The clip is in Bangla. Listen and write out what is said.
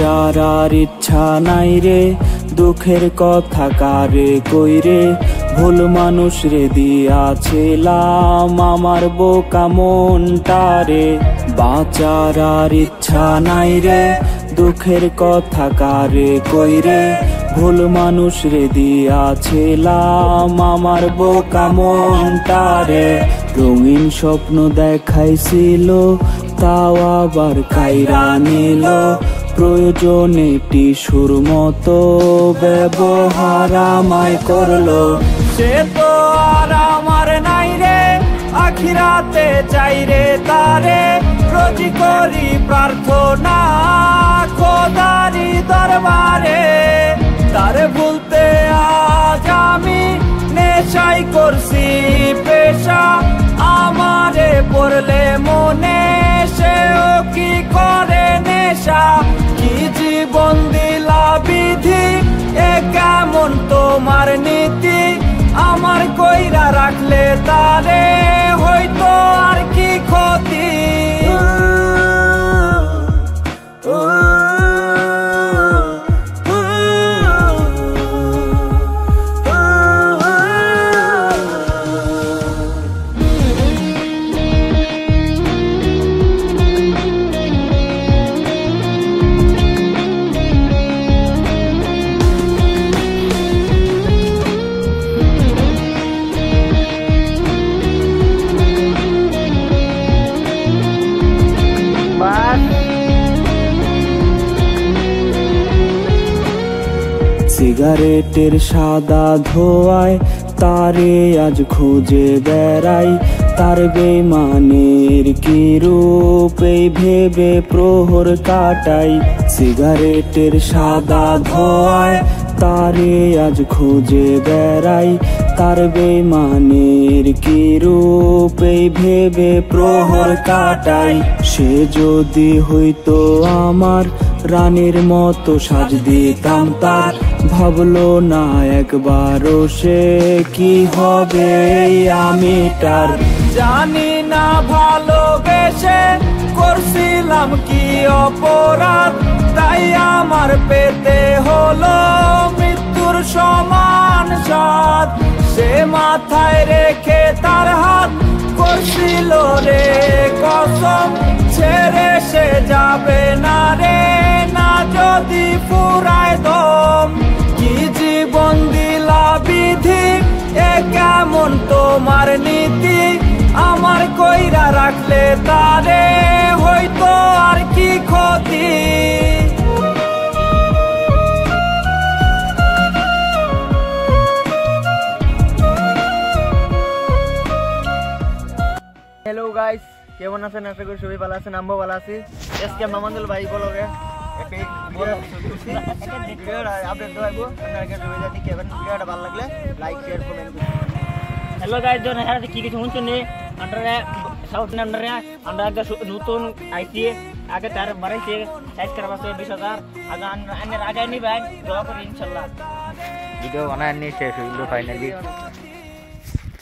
বাঁচার আর ইচ্ছা নাই রে, দুঃখের কথা কারে কইরে, ভুল মানুষ রে দিয়াছিলাম আমার বোকা মনটারে। বাঁচার আর ইচ্ছা নাই রে, দুঃখের কথা কারে কইরে, ভুল মানুষ রে দিয়াছিলাম আমার বোকা মনটারে। রঙিন স্বপ্ন দেখাইছিল তাও আবার কাইরা নিল, প্রয়োজনে টিসুর মতো ব্যবহার আমায় করলো। সে তো আর আমার নাই রে, আখিরাতে চাই রে তারে, রোজি করি প্রার্থনা খোদারি দরবারে। তারে ভুলতে আজ আমি নেশাই করছি পেশা, আমারে পড়লে মনে সেও কি করে নেশা। কি জীবন দিলা বিধি, এ কেমন তোমার নীতি, আমার কইরা রাখলে তারে হয়তো আর কি ক্ষতি। সিগারেটের সাদা ধোয়ায় তারে আজ খুঁজে বেড়াই, তার বেমানের কি রূপ এই ভেবে প্রহর কাটাই। সিগারেটের সাদা ধোয়ায় তারে আজ খুঁজে বেড়াই, তার বেমানের কি রূপ এই ভেবে প্রহর কাটাই। সে যদি হইতো আমার রানীর মতো সাজ দিতাম তার, ভাবলো না একবারও সে কি হবে আমি তার। জানি না ভালোবেসে করছিলাম কি অপরাধ, তাই আমার পেতে হলো মৃত্যুর সমান স্বাদ। সে মাথায় রেখে তার হাত করছিল রে কসম, ছেড়ে সে যাবে না রে না যদি ফুরায় দম। কি জীবন দিলা বিধি, এ কেমন তোমার নীতি, আমার কইরা রাখলে তারে হয়তো আর কি ক্ষতি। हेलो गाइस, কেমন আছেন? আশা করি সবাই ভালো আছেন, আমরাও ভালো আছি। আজকে মামুনুল ভাই বলগে ভিডিওটা ভালো লাগলে like share comment. Hello guys, জন হ্যাঁ কি কিছু শুনছেন নি আন্ডারে সাউথ আন্ডারে আমরা আগে নতুন আইসি আগে তার বাড়াইছে সাইজ করা আছে 20,000 আগে আগে নি ভাই দোয়া করি ইনশাআল্লাহ। ভিডিও বানায় নি শেষ হইলো ফাইনালি।